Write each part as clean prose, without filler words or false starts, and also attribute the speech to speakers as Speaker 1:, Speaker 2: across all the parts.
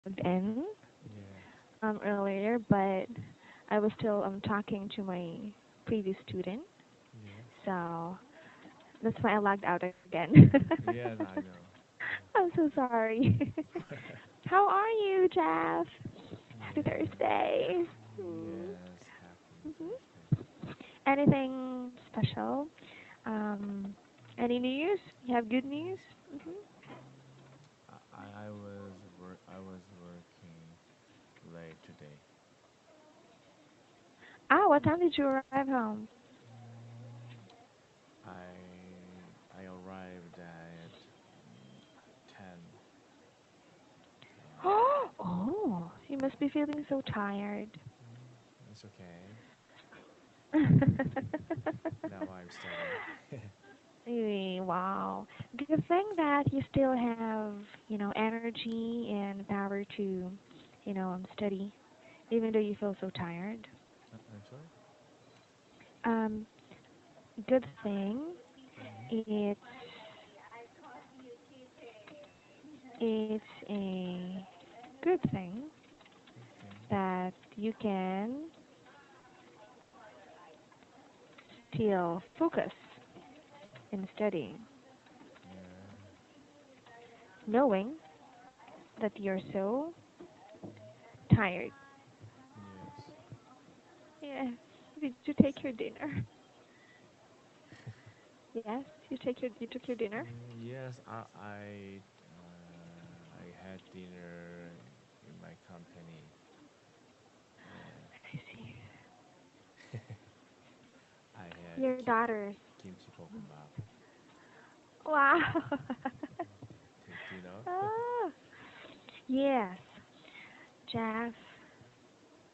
Speaker 1: in
Speaker 2: Yeah.
Speaker 1: earlier, but I was still talking to my previous student,
Speaker 2: Yeah.
Speaker 1: so that's why I logged out again.
Speaker 2: Yes, I know.
Speaker 1: I'm so sorry. How are you, Jeff? Happy
Speaker 2: Yeah.
Speaker 1: Thursday.
Speaker 2: Yes. Happy
Speaker 1: Hmm
Speaker 2: Thursday.
Speaker 1: Anything special? Um, any news? You have good news? Hmm
Speaker 2: I was working late today.
Speaker 1: Ah, what time did you arrive home?
Speaker 2: Mm, I arrived at 10.
Speaker 1: Oh, you must be feeling so tired.
Speaker 2: It's okay. Now I'm studying.
Speaker 1: Wow. Good thing that you still have, energy and power to, study, even though you feel so tired.
Speaker 2: I'm sorry.
Speaker 1: Um, Good thing
Speaker 2: Hmm.
Speaker 1: it's it's a good thing
Speaker 2: Good thing.
Speaker 1: that you can still focus in studying,
Speaker 2: Yeah.
Speaker 1: knowing that you're so tired.
Speaker 2: Yes.
Speaker 1: Yeah. Did you take your dinner? Yes, you took your dinner.
Speaker 2: Yes, I had dinner in my company.
Speaker 1: I see.
Speaker 2: I had
Speaker 1: Your daughters.
Speaker 2: kimchi bokkeumbap.
Speaker 1: Wow.
Speaker 2: Do you know?
Speaker 1: Ah, yes, Jeff.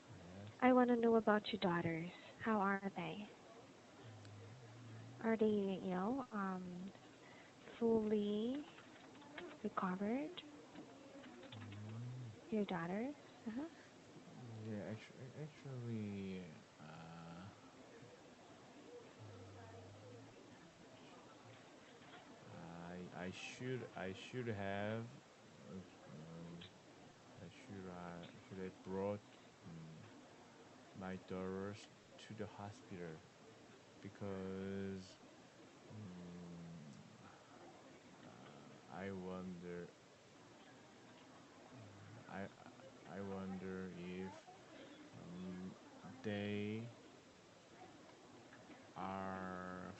Speaker 2: Yes.
Speaker 1: I want to know about your daughters. How are they? Are they, fully recovered?
Speaker 2: Mm.
Speaker 1: Your daughters? Uh-huh.
Speaker 2: Yeah, actually, uh, I should have should have brought my daughters to the hospital because I wonder I wonder if um, they are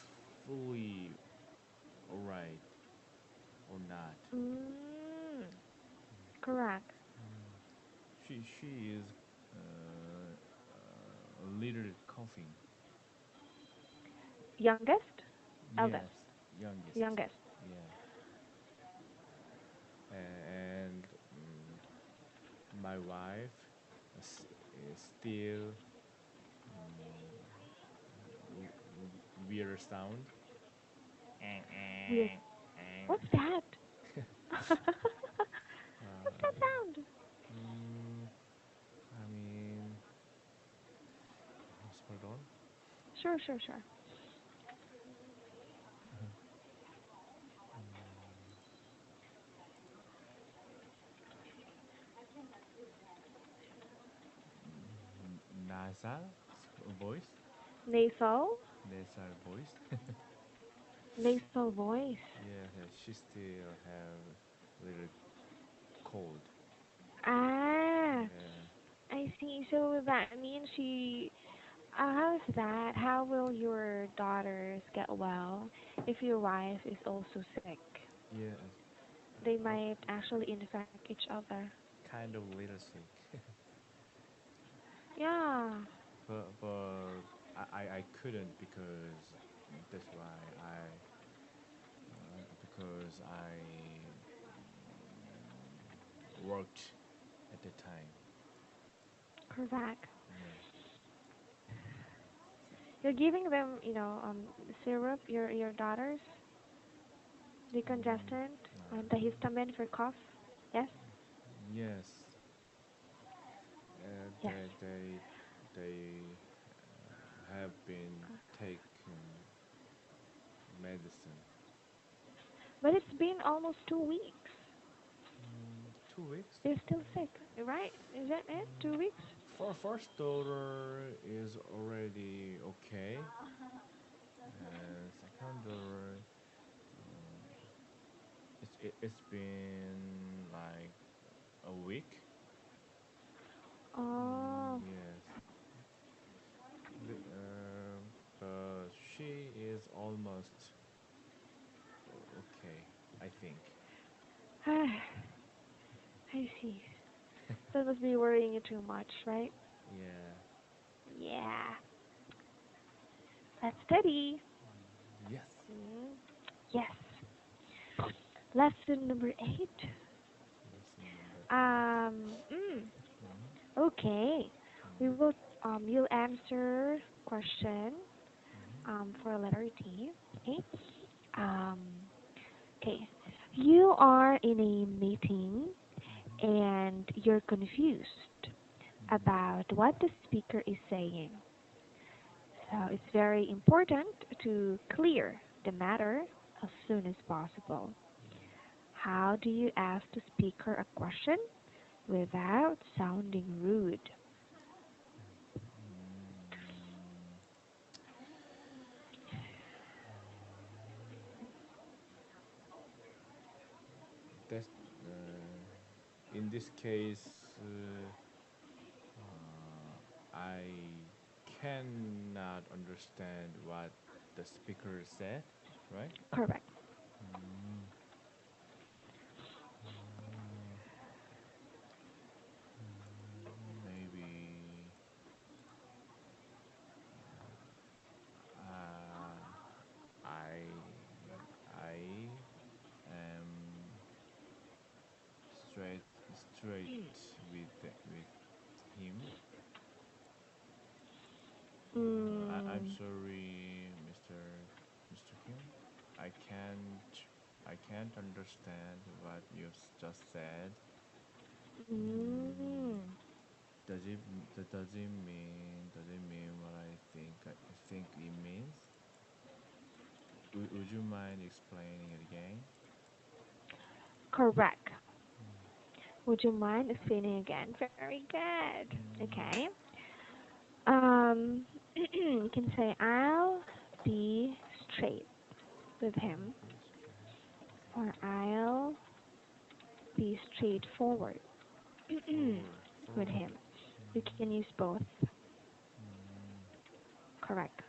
Speaker 2: fully alright or not.
Speaker 1: Mm, correct.
Speaker 2: Mm. She is a little coughing.
Speaker 1: Youngest?
Speaker 2: Yes,
Speaker 1: Eldest?
Speaker 2: youngest.
Speaker 1: Youngest.
Speaker 2: Yeah, and my wife is, is still weird sound.
Speaker 1: Weird. What's that? What's that
Speaker 2: Uh,
Speaker 1: sound?
Speaker 2: mm, I mean, hold on.
Speaker 1: Sure, sure, sure.
Speaker 2: Nasal voice,
Speaker 1: Nasal?
Speaker 2: nasal voice.
Speaker 1: Nasal voice.
Speaker 2: Yes, she still have little cold.
Speaker 1: Ah,
Speaker 2: Yeah.
Speaker 1: I see. So that means how's that? How will your daughters get well if your wife is also sick?
Speaker 2: Yes.
Speaker 1: They
Speaker 2: Uh,
Speaker 1: might actually infect each other.
Speaker 2: kind of little sick.
Speaker 1: Yeah,
Speaker 2: But I couldn't because that's why I worked at the time.
Speaker 1: correct.
Speaker 2: Yeah.
Speaker 1: You're giving them, syrup, your daughters, decongestant, antihistamine for cough. Yes?
Speaker 2: Yes.
Speaker 1: Yes.
Speaker 2: They have been taking medicine.
Speaker 1: But it's been almost 2 weeks.
Speaker 2: 2 weeks.
Speaker 1: They're still sick, right? Is that it? 2 weeks?
Speaker 2: For first daughter is already okay, and second daughter, it's been like a week.
Speaker 1: Oh,
Speaker 2: Yes, but she is almost okay, I think.
Speaker 1: I see. That must be worrying you too much, right?
Speaker 2: Yeah.
Speaker 1: Yeah. Let's study.
Speaker 2: Yes.
Speaker 1: Mm, yes. Lesson number 8.
Speaker 2: Lesson number 8.
Speaker 1: Um, mm,
Speaker 2: Mhm,
Speaker 1: okay. We
Speaker 2: mhm,
Speaker 1: will you'll answer question
Speaker 2: mhm,
Speaker 1: for letter T. Okay. Um, okay. You are in a meeting
Speaker 2: mhm,
Speaker 1: and you're confused
Speaker 2: mhm.
Speaker 1: about what the speaker is saying. So it's very important to clear the matter as soon as possible. How do you ask the speaker a question without sounding rude?
Speaker 2: Mm, that's in this case, I cannot understand what the speaker said, right?
Speaker 1: Correct.
Speaker 2: Mm, uh, maybe uh, I I am straight straight with him. I'm
Speaker 1: Mm,
Speaker 2: sorry, Mr. Kim. I can't I can't understand what you've just said. Mm,
Speaker 1: mm,
Speaker 2: does it mean what I think it means? Would you mind explaining it again?
Speaker 1: correct.
Speaker 2: Mm,
Speaker 1: Would you mind explaining again? Very good.
Speaker 2: mm,
Speaker 1: Okay. You can say, I'll be straight with him,
Speaker 2: be straight
Speaker 1: or I'll be straightforward
Speaker 2: forward,
Speaker 1: with
Speaker 2: forward.
Speaker 1: him. You
Speaker 2: Mm,
Speaker 1: can use both.
Speaker 2: mm,
Speaker 1: Correct.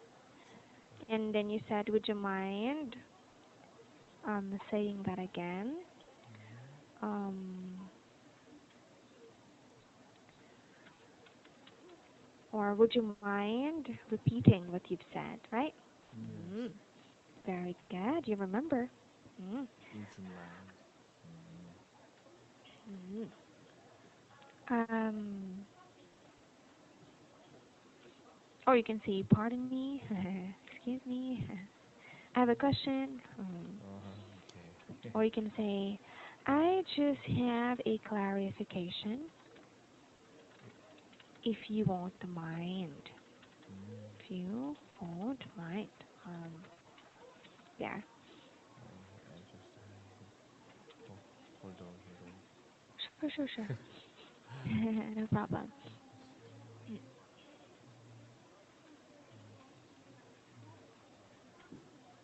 Speaker 1: And then you said, would you mind saying that again?
Speaker 2: mm,
Speaker 1: Um, or would you mind repeating what you've said, right?
Speaker 2: yes.
Speaker 1: Mm, very good. You remember. Mm,
Speaker 2: Would you mind? Mm,
Speaker 1: mm. Um, or you can say, pardon me, excuse me, I have a question.
Speaker 2: okay.
Speaker 1: Or you can say, I just have a clarification if you won't mind.
Speaker 2: Mm,
Speaker 1: If you won't mind. Um, yeah.
Speaker 2: I just have. Oh, hold on.
Speaker 1: Sure, sure, sure. No problem.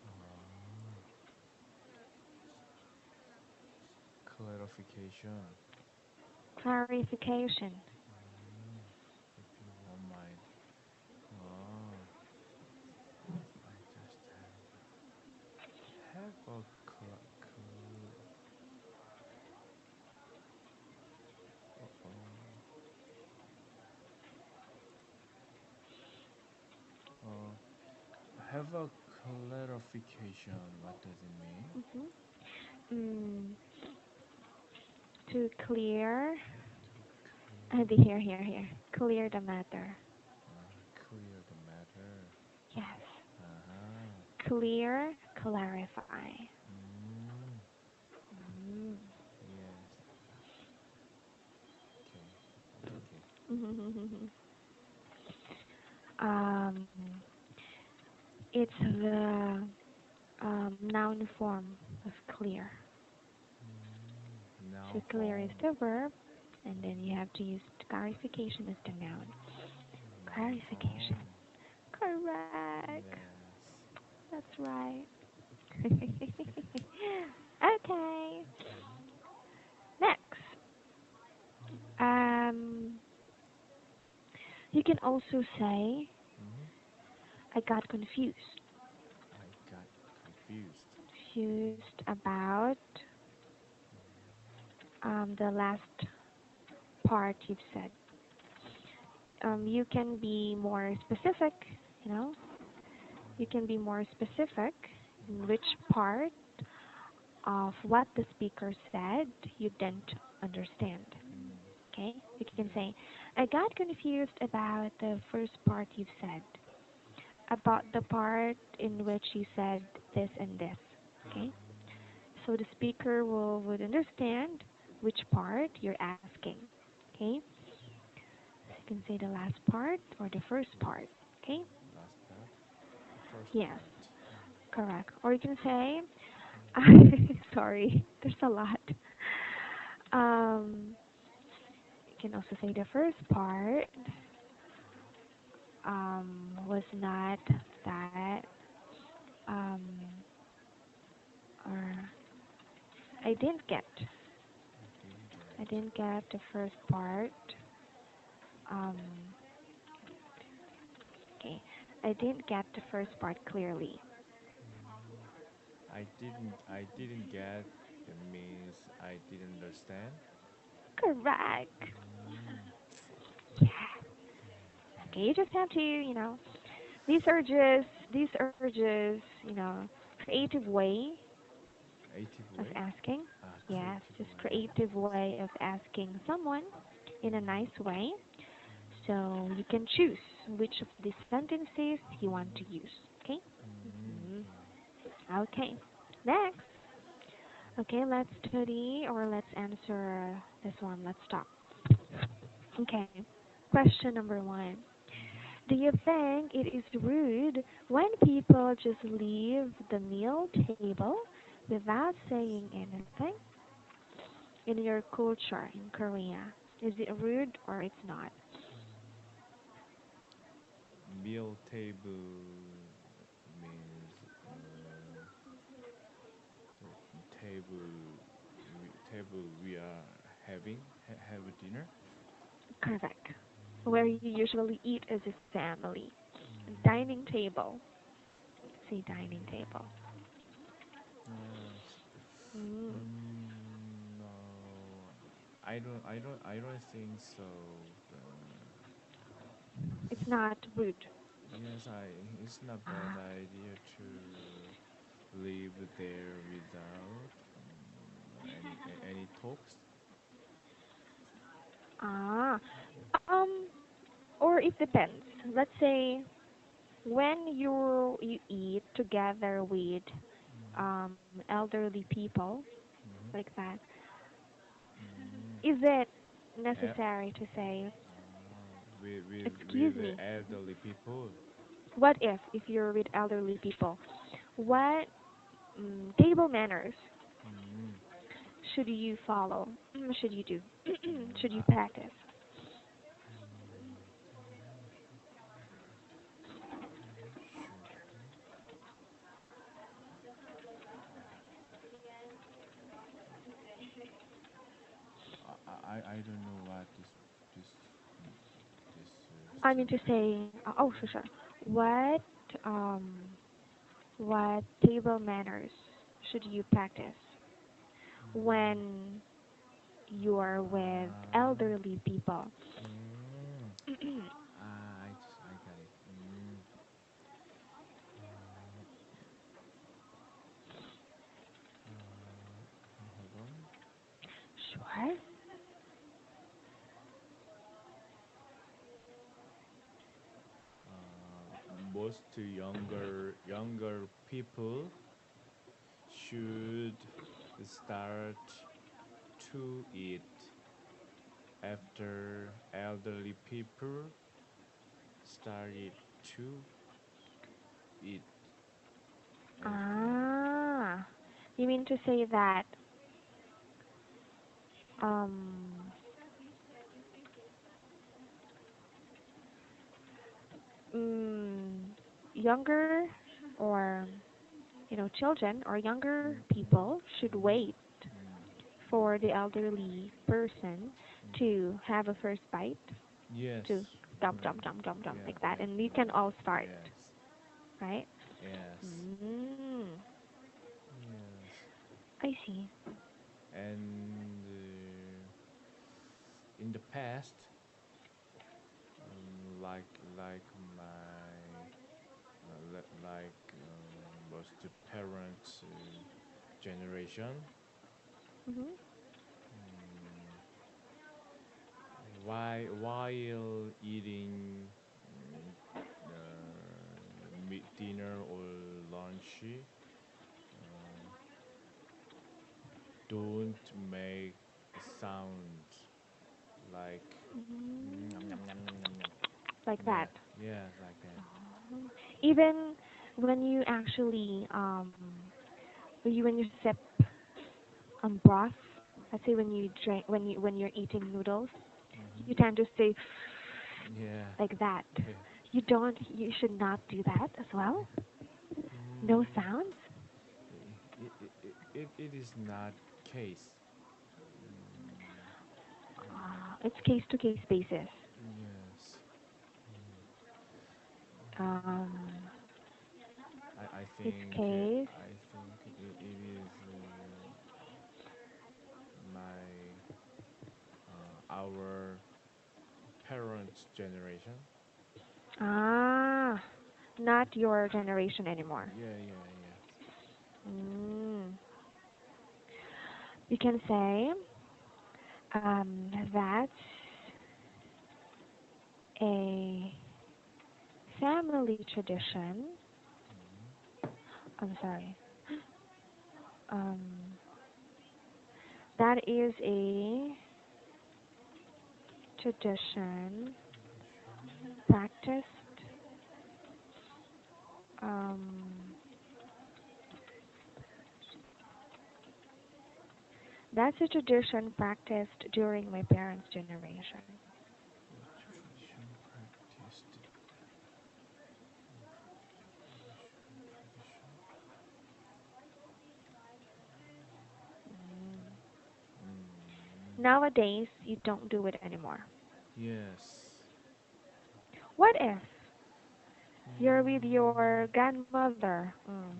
Speaker 2: Ah, clarification.
Speaker 1: Clarification.
Speaker 2: Mm, if you won't mind. Ah, I just have a uh, uh, have a clarification. What does it mean?
Speaker 1: Hmm. Mm, to clear.
Speaker 2: To clear,
Speaker 1: Here. Clear the matter.
Speaker 2: clear the matter.
Speaker 1: Yes.
Speaker 2: Uh-huh.
Speaker 1: Clear, clarify.
Speaker 2: Mm,
Speaker 1: Mm.
Speaker 2: yes. Okay. Okay.
Speaker 1: um, it's the noun form of clear.
Speaker 2: Mm,
Speaker 1: To clear is the verb, and then you have to use clarification as the noun. Clarification.
Speaker 2: Inform.
Speaker 1: Correct.
Speaker 2: Yes.
Speaker 1: That's right. Okay. Next. Um, you can also say,
Speaker 2: Mm-hmm.
Speaker 1: I got confused.
Speaker 2: I got confused.
Speaker 1: Confused about the last part you've said. You can be more specific, you know, you can be more specific in which part of what the speaker said you didn't understand.
Speaker 2: Mm.
Speaker 1: Okay? You can
Speaker 2: Yeah.
Speaker 1: say, I got confused about the first part you said, about the part in which you said this and this. Okay? So the speaker would understand which part you're asking. Okay? So you can say the last part or the first part. Okay?
Speaker 2: Last part. The first
Speaker 1: Yes,
Speaker 2: part.
Speaker 1: correct. Or you can say,
Speaker 2: Mm.
Speaker 1: sorry, there's a lot. Um, you can also say the first part was not that, um, or I didn't get.
Speaker 2: I didn't
Speaker 1: I
Speaker 2: get.
Speaker 1: didn't get the first part. Um, okay, I didn't get the first part clearly.
Speaker 2: I didn't get. It means I didn't understand.
Speaker 1: Correct.
Speaker 2: Mm.
Speaker 1: Yeah. Okay,
Speaker 2: Okay.
Speaker 1: you just have to, these are just, creative way
Speaker 2: Creative
Speaker 1: of
Speaker 2: way.
Speaker 1: asking. Yes,
Speaker 2: Creative
Speaker 1: just
Speaker 2: way.
Speaker 1: creative way of asking someone in a nice way. So you can choose which of these sentences you want to use. Okay?
Speaker 2: Mm.
Speaker 1: Mhm.
Speaker 2: Okay.
Speaker 1: Okay. Next. Okay, let's study or let's answer this one. Let's stop. Okay. Question number one. Do you think it is rude when people just leave the meal table without saying anything? In your culture in Korea, is it rude or it's not?
Speaker 2: Meal table means the table we are have a dinner.
Speaker 1: Correct. Where you usually eat as a family.
Speaker 2: Mm.
Speaker 1: Dining table. Say dining table.
Speaker 2: Yes.
Speaker 1: Mm,
Speaker 2: No, I don't think so.
Speaker 1: it's not rude.
Speaker 2: Yes, it's not bad
Speaker 1: Ah,
Speaker 2: idea to live there without any talks.
Speaker 1: ah. Um, or it depends. Let's say when you eat together with
Speaker 2: Mm-hmm.
Speaker 1: elderly people
Speaker 2: Mm-hmm.
Speaker 1: like that,
Speaker 2: Mm.
Speaker 1: is it
Speaker 2: El-
Speaker 1: necessary to say,
Speaker 2: with with
Speaker 1: excuse
Speaker 2: with the
Speaker 1: me,
Speaker 2: elderly people.
Speaker 1: what if you're with elderly people? What table manners
Speaker 2: Mm.
Speaker 1: should you follow? Should you do? Should you
Speaker 2: I,
Speaker 1: practice?
Speaker 2: should do. I don't know what this mm, this
Speaker 1: I mean to
Speaker 2: statement.
Speaker 1: say, oh, sure, sure. What um, what table manners should you practice when you are with
Speaker 2: Ah,
Speaker 1: elderly people?
Speaker 2: mm, I got it. Uh, hold on.
Speaker 1: Sure.
Speaker 2: Most younger people should start to eat after elderly people started to eat after.
Speaker 1: Ah, you mean to say that um, mm, younger or children or younger
Speaker 2: Mm, mm,
Speaker 1: people should
Speaker 2: mm,
Speaker 1: wait
Speaker 2: mm,
Speaker 1: for the elderly person
Speaker 2: mm.
Speaker 1: to have a first bite,
Speaker 2: Yes.
Speaker 1: to jump,
Speaker 2: Mm.
Speaker 1: jump, jump, jump, jump
Speaker 2: Yeah,
Speaker 1: like that,
Speaker 2: yeah,
Speaker 1: and you can
Speaker 2: yeah.
Speaker 1: all start,
Speaker 2: Yes.
Speaker 1: right?
Speaker 2: Yes.
Speaker 1: Mm,
Speaker 2: Yes.
Speaker 1: I see.
Speaker 2: And in the past, like my was the parents' generation.
Speaker 1: Hmm.
Speaker 2: Mm, while eating dinner or lunch, don't make the sound like yum,
Speaker 1: Mm,
Speaker 2: yum, yum, yum, yum, yum.
Speaker 1: like
Speaker 2: Yeah,
Speaker 1: that.
Speaker 2: yes, like that.
Speaker 1: Oh. Even when you actually when you sip broth, let's say when you drink when you're eating noodles,
Speaker 2: Hmm.
Speaker 1: you tend to say
Speaker 2: Yeah,
Speaker 1: like that.
Speaker 2: yeah.
Speaker 1: You should not do that as well. No
Speaker 2: Mm,
Speaker 1: sounds.
Speaker 2: it is not case. Mm,
Speaker 1: It's case to case basis.
Speaker 2: yes. Mm.
Speaker 1: Um,
Speaker 2: I
Speaker 1: it's
Speaker 2: think
Speaker 1: case.
Speaker 2: it is my our parents' generation.
Speaker 1: Ah, not your generation anymore.
Speaker 2: Yeah, yeah, yeah.
Speaker 1: Mm. You can say that's a family tradition.
Speaker 2: Mm-hmm.
Speaker 1: I'm sorry. Um, that is a tradition practiced. Um, that's a tradition practiced during my parents' generation.
Speaker 2: Which tradition practiced? Tradition.
Speaker 1: Mm.
Speaker 2: Mm,
Speaker 1: Nowadays, you don't do it anymore.
Speaker 2: yes.
Speaker 1: What if you're with
Speaker 2: Mm,
Speaker 1: your grandmother?
Speaker 2: mm,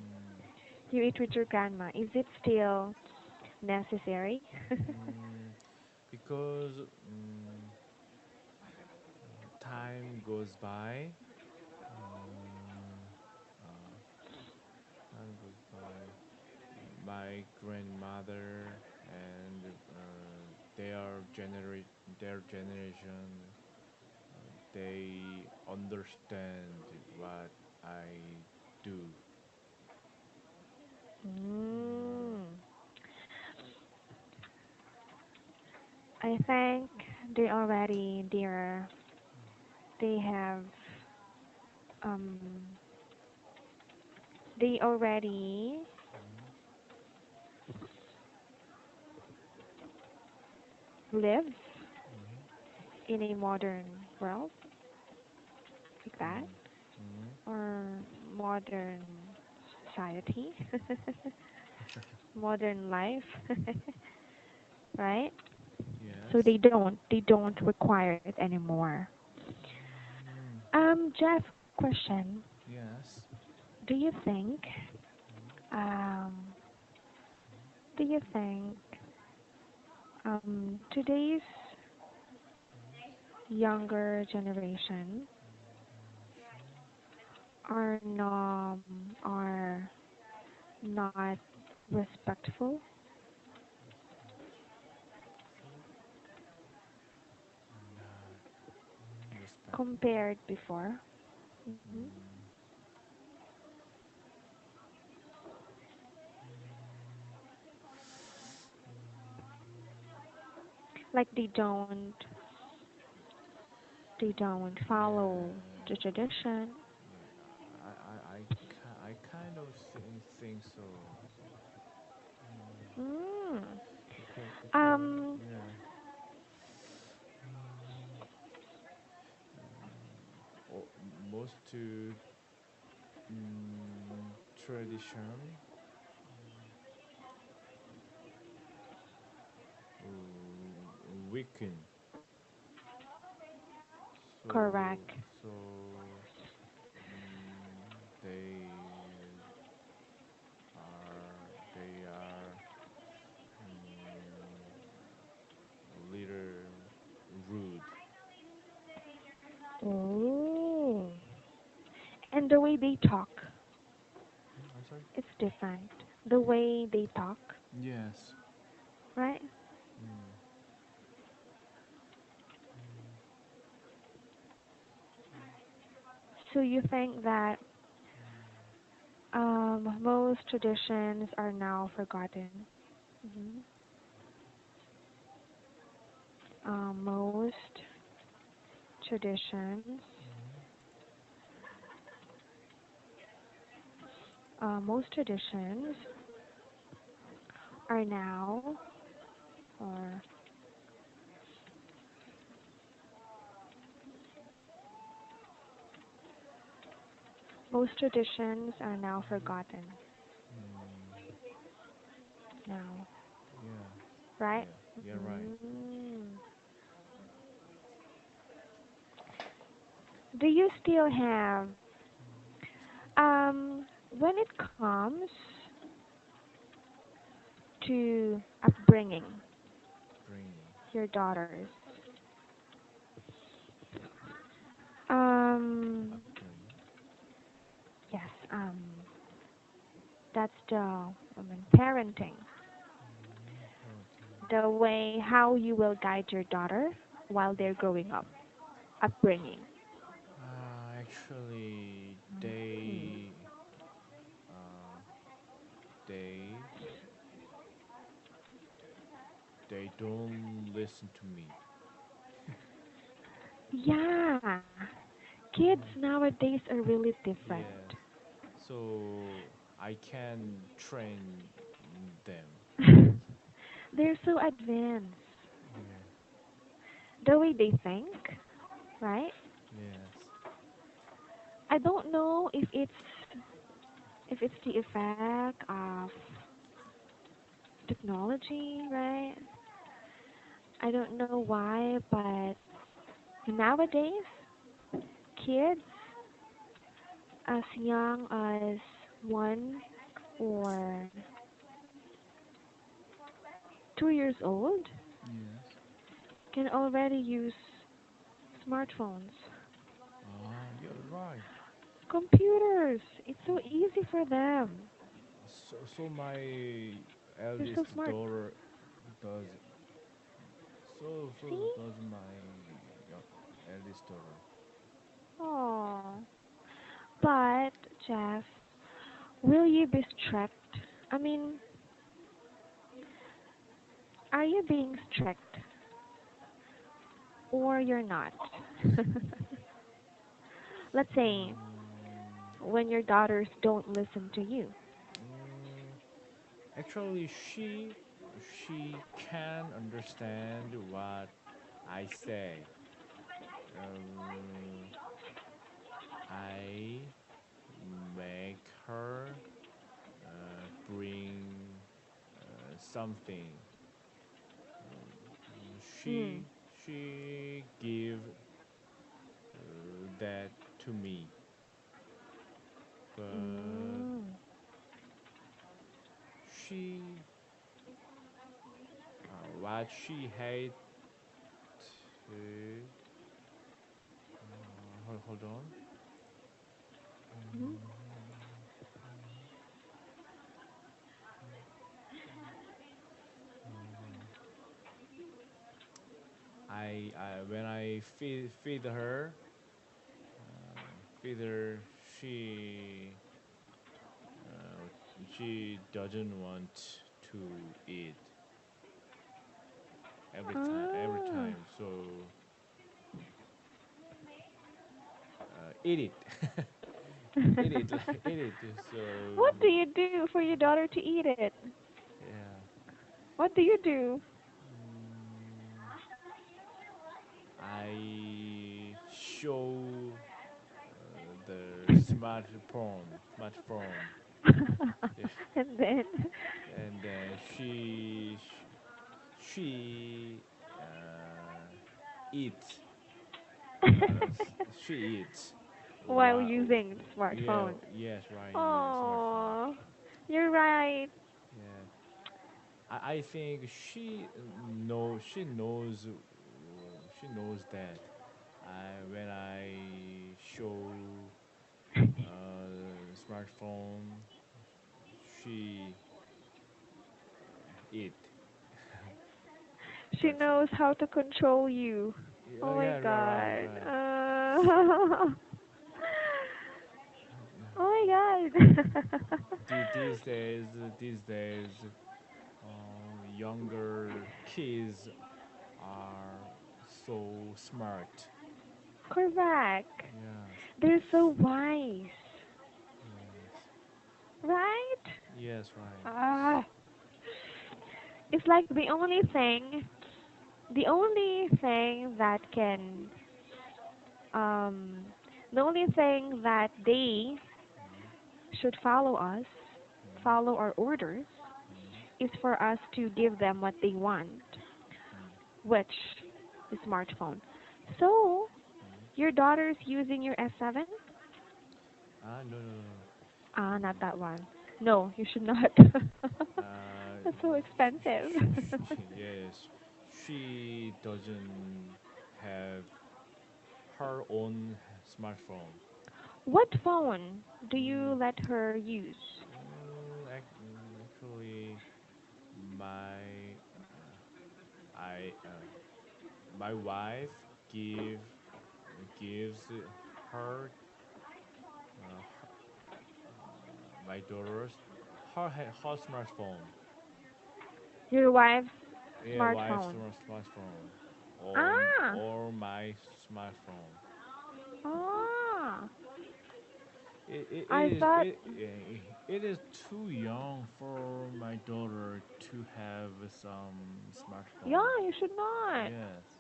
Speaker 1: You eat with your grandma. Is it still necessary?
Speaker 2: mm, because time goes by, uh, time goes by. My grandmother and their generation, they understand what I do. Mm,
Speaker 1: Mm. I think they already, dear, they have, um, they already
Speaker 2: mm,
Speaker 1: live
Speaker 2: mm,
Speaker 1: in a modern world like that,
Speaker 2: mm, mm.
Speaker 1: or modern society, modern life, right? So
Speaker 2: Yes.
Speaker 1: they don't require it anymore.
Speaker 2: Mm,
Speaker 1: Jeff, question:
Speaker 2: yes.
Speaker 1: Do you think,
Speaker 2: Mm,
Speaker 1: um, do you think, today's younger generation
Speaker 2: generation.
Speaker 1: are not respectful
Speaker 2: Respectful, not respectful.
Speaker 1: compared before? Hmm.
Speaker 2: Mm, mm,
Speaker 1: Like they don't follow
Speaker 2: yeah,
Speaker 1: the tradition.
Speaker 2: yeah. I kind of think so. Mm,
Speaker 1: Mm. Um,
Speaker 2: yeah. O- most to tradition weaken. So
Speaker 1: correct.
Speaker 2: so they are a little rude.
Speaker 1: Oh. And the way they talk,
Speaker 2: I'm sorry.
Speaker 1: it's different. The way they talk,
Speaker 2: Yes.
Speaker 1: right?
Speaker 2: Mm.
Speaker 1: So you think that most traditions are now forgotten. Hmm. Most traditions, most traditions are now, or most traditions are now forgotten.
Speaker 2: Mm.
Speaker 1: Now,
Speaker 2: Yeah.
Speaker 1: right?
Speaker 2: Yeah. Yeah. Right.
Speaker 1: Mm. Do you still have, when it comes to upbringing
Speaker 2: Bringing.
Speaker 1: your daughters, um,
Speaker 2: Upbringing.
Speaker 1: yes, that's the, parenting,
Speaker 2: Parenting.
Speaker 1: the way how you will guide your daughter while they're growing up, upbringing.
Speaker 2: Actually,
Speaker 1: Mm.
Speaker 2: uh, they they don't listen to me.
Speaker 1: Yeah, kids nowadays are really different.
Speaker 2: Yes. So I can train them.
Speaker 1: They're so advanced.
Speaker 2: Yeah.
Speaker 1: The way they think, right?
Speaker 2: Yes.
Speaker 1: I don't know if it's the effect of technology, right? I don't know why, but nowadays kids as young as 1 or 2 years old
Speaker 2: Yes.
Speaker 1: can already use smartphones,
Speaker 2: You're right.
Speaker 1: computers. It's so easy for them.
Speaker 2: So my
Speaker 1: They're so
Speaker 2: eldest
Speaker 1: smart.
Speaker 2: daughter does so
Speaker 1: See?
Speaker 2: does my eldest daughter.
Speaker 1: Oh, but Jeff, will you be strict? I mean, are you being strict or you're not? Let's say when your daughters don't listen to you.
Speaker 2: Mm, Actually, she can understand what I say. Um, I make her bring something.
Speaker 1: Mm.
Speaker 2: She give that to me, but
Speaker 1: Mm.
Speaker 2: she what she hate. Hold on.
Speaker 1: Mhm.
Speaker 2: I when I feed her, feed her, uh, she doesn't want to eat every
Speaker 1: Ah.
Speaker 2: time. So eat it, eat it, eat it. So
Speaker 1: What do you do for your daughter to eat it?
Speaker 2: yeah,
Speaker 1: What do you do?
Speaker 2: Mm, I show the smartphone. Yeah.
Speaker 1: And then
Speaker 2: And then she eats. She eats.
Speaker 1: while
Speaker 2: Why?
Speaker 1: using the
Speaker 2: Yeah.
Speaker 1: smartphone.
Speaker 2: Yes. Right. Smartphone.
Speaker 1: Oh, you're right.
Speaker 2: Yeah. I think she knows that when I show smartphone she eat.
Speaker 1: She
Speaker 2: That's it.
Speaker 1: knows how to control you.
Speaker 2: Yeah,
Speaker 1: Oh my
Speaker 2: yeah,
Speaker 1: god.
Speaker 2: right.
Speaker 1: Oh my god.
Speaker 2: These days, younger kids are so smart.
Speaker 1: Correct.
Speaker 2: Yes,
Speaker 1: They're so wise.
Speaker 2: yes,
Speaker 1: Right?
Speaker 2: yes, right.
Speaker 1: Ah. It's like the only thing that can um the only thing that they
Speaker 2: Mm,
Speaker 1: should follow us,
Speaker 2: mm,
Speaker 1: follow our orders,
Speaker 2: mm,
Speaker 1: is for us to give them what they want,
Speaker 2: mm,
Speaker 1: which the smartphone. So,
Speaker 2: mm.
Speaker 1: your daughter's using your S7?
Speaker 2: Ah, no, no, no.
Speaker 1: Ah, not
Speaker 2: Mm,
Speaker 1: that one. No, you should not.
Speaker 2: uh,
Speaker 1: That's so expensive.
Speaker 2: yes, she doesn't have her own smartphone.
Speaker 1: What phone do you
Speaker 2: Mm,
Speaker 1: let her use?
Speaker 2: actually, my my wife give gives her, my daughter's her smartphone.
Speaker 1: Your wife's
Speaker 2: Yeah, wife's
Speaker 1: smartphone.
Speaker 2: smartphone,
Speaker 1: Ah,
Speaker 2: or my smartphone.
Speaker 1: ah.
Speaker 2: It
Speaker 1: I
Speaker 2: is
Speaker 1: thought,
Speaker 2: it is too young for my daughter to have some
Speaker 1: yeah,
Speaker 2: smartphone.
Speaker 1: you should not.
Speaker 2: Yes,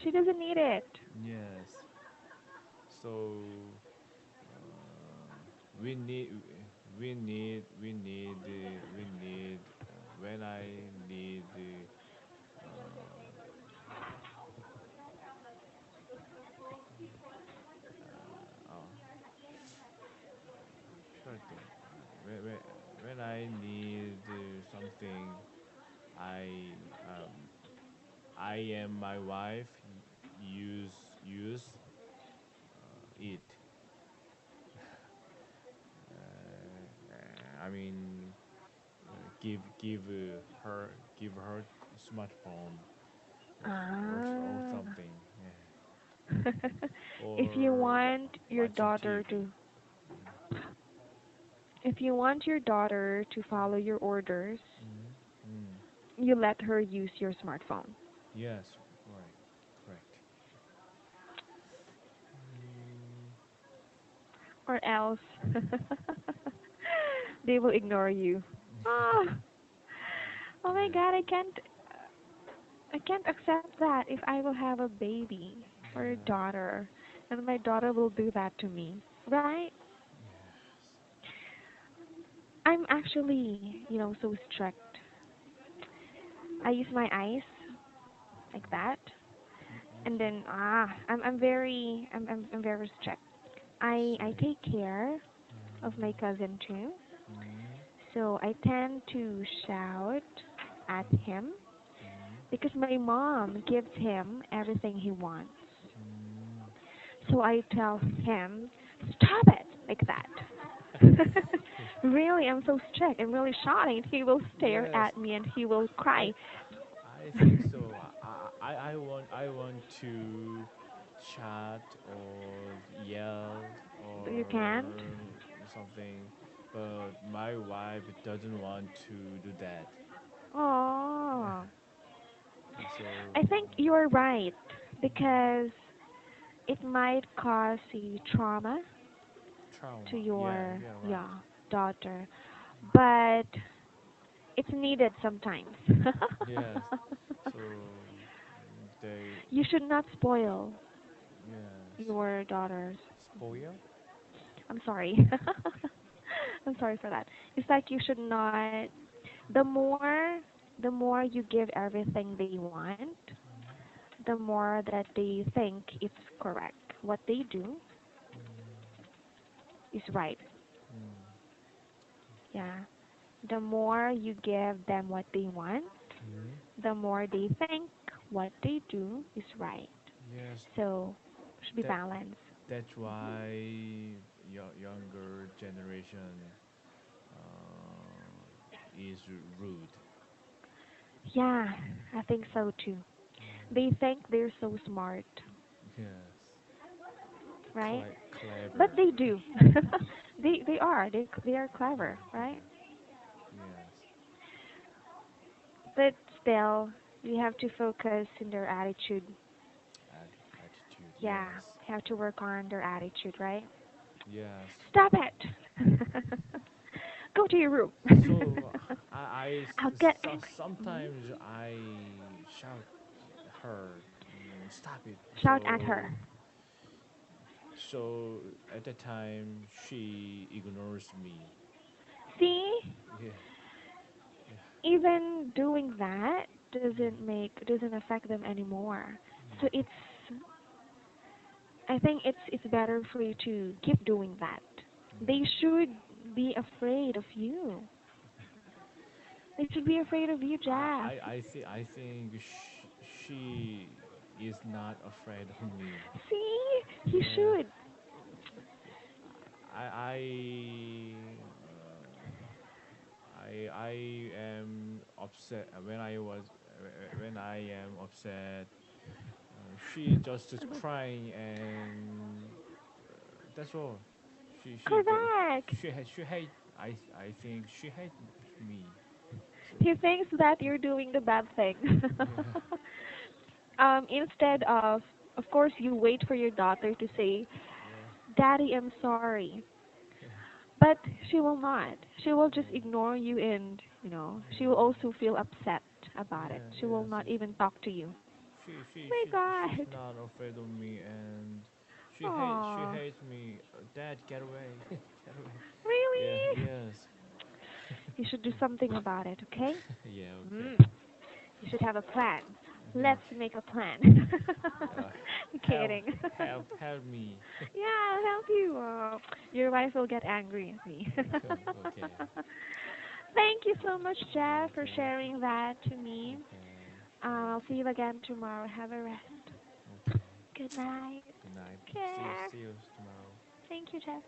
Speaker 1: She doesn't need it.
Speaker 2: yes. So we need we need when I need oh, sure thing. When I need something, I I and my wife use it. I mean, give her smartphone, or
Speaker 1: Ah.
Speaker 2: something, yeah.
Speaker 1: If you
Speaker 2: Or
Speaker 1: want your
Speaker 2: watching
Speaker 1: daughter
Speaker 2: TV.
Speaker 1: to
Speaker 2: Mm,
Speaker 1: if you want your daughter to follow your orders,
Speaker 2: mm, mm.
Speaker 1: you let her use your smartphone.
Speaker 2: Yes, correct, correct. Mm,
Speaker 1: Or else they will ignore you. Ah, oh my
Speaker 2: yeah,
Speaker 1: god, I can't accept that if I will have a baby or a
Speaker 2: yeah,
Speaker 1: daughter and my daughter will do that to me. Right?
Speaker 2: yes.
Speaker 1: I'm actually, so strict. I use my eyes like that, and
Speaker 2: Okay.
Speaker 1: then I'm very strict. I
Speaker 2: Same.
Speaker 1: take care of my
Speaker 2: Mm,
Speaker 1: cousin too,
Speaker 2: mm,
Speaker 1: so I tend to shout at
Speaker 2: mm,
Speaker 1: him
Speaker 2: mm,
Speaker 1: because my mom gives him everything he wants.
Speaker 2: mm.
Speaker 1: So I tell him, stop it, like that. Really, I'm so strict. I'm really shouting, and he will stare
Speaker 2: Yes,
Speaker 1: at me and he will
Speaker 2: I
Speaker 1: cry.
Speaker 2: I think so. I want to chat or yell
Speaker 1: You can't?
Speaker 2: or something, but my wife doesn't want to do that.
Speaker 1: Oh,
Speaker 2: So
Speaker 1: I think you're right because it might cause a trauma to
Speaker 2: trauma. Yeah,
Speaker 1: your
Speaker 2: yeah, right.
Speaker 1: daughter. But It's needed sometimes.
Speaker 2: Yes. So they,
Speaker 1: You should not spoil
Speaker 2: yes,
Speaker 1: your daughters.
Speaker 2: spoil.
Speaker 1: I'm sorry. I'm sorry for that. It's like you should not. The more, the more you give everything they want, the more that they think it's correct. What they do is right.
Speaker 2: Mm.
Speaker 1: Yeah. The more you give them what they want,
Speaker 2: Mm.
Speaker 1: the more they think what they do is right.
Speaker 2: Yes,
Speaker 1: So, should be
Speaker 2: that
Speaker 1: balanced.
Speaker 2: that's
Speaker 1: Hmm.
Speaker 2: why younger generation is rude.
Speaker 1: Yeah, I think so too. They think they're so smart,
Speaker 2: Yes,
Speaker 1: right? But
Speaker 2: clever.
Speaker 1: they do. They are. They are clever, right?
Speaker 2: Yes,
Speaker 1: But still, we have to focus in their attitude.
Speaker 2: attitude.
Speaker 1: Yeah,
Speaker 2: Yes,
Speaker 1: have to work on their attitude, right?
Speaker 2: yes.
Speaker 1: Stop it! Go to your room.
Speaker 2: So
Speaker 1: I'll get angry. Mhm.
Speaker 2: sometimes I shout her, stop it.
Speaker 1: Shout at her.
Speaker 2: So at the time she ignores me.
Speaker 1: See,
Speaker 2: Yeah, yeah,
Speaker 1: even doing that doesn't affect them anymore. So
Speaker 2: yeah.
Speaker 1: I think it's better for you to keep doing that.
Speaker 2: Yeah.
Speaker 1: They should be afraid of you. They should be afraid of you, Jeff.
Speaker 2: I think she is not afraid of me.
Speaker 1: See, he
Speaker 2: Yeah,
Speaker 1: should.
Speaker 2: I am upset when I am upset. She just is crying and that's all. She do,
Speaker 1: Correct.
Speaker 2: she hate. I think she hate me. So
Speaker 1: He thinks that you're doing the bad thing.
Speaker 2: yeah,
Speaker 1: Instead of course, you wait for your daughter to say,
Speaker 2: yeah,
Speaker 1: "Daddy, I'm sorry."
Speaker 2: yeah,
Speaker 1: But she will not. She will just
Speaker 2: yeah,
Speaker 1: ignore you and, she will
Speaker 2: yeah.
Speaker 1: also feel upset about it.
Speaker 2: Yeah,
Speaker 1: She will
Speaker 2: yes.
Speaker 1: not even talk to you.
Speaker 2: She
Speaker 1: My
Speaker 2: she's
Speaker 1: God.
Speaker 2: not afraid of me, and she
Speaker 1: Aw.
Speaker 2: hates me. Dad, get away, get away. Yeah,
Speaker 1: Really?
Speaker 2: yes.
Speaker 1: You should do something about it, okay?
Speaker 2: Yeah, okay.
Speaker 1: Mm. You should have a plan.
Speaker 2: Yeah.
Speaker 1: Let's make a plan.
Speaker 2: Uh, help,
Speaker 1: Kidding.
Speaker 2: help me.
Speaker 1: Yeah, I'll help you. Your wife will get angry at me.
Speaker 2: Okay,
Speaker 1: Thank you so much, Jeff, for
Speaker 2: okay,
Speaker 1: sharing that to me.
Speaker 2: okay.
Speaker 1: I'll see you again tomorrow. Have a rest.
Speaker 2: Okay.
Speaker 1: Good night.
Speaker 2: Good night.
Speaker 1: Care.
Speaker 2: See you tomorrow.
Speaker 1: Thank you, Jeff.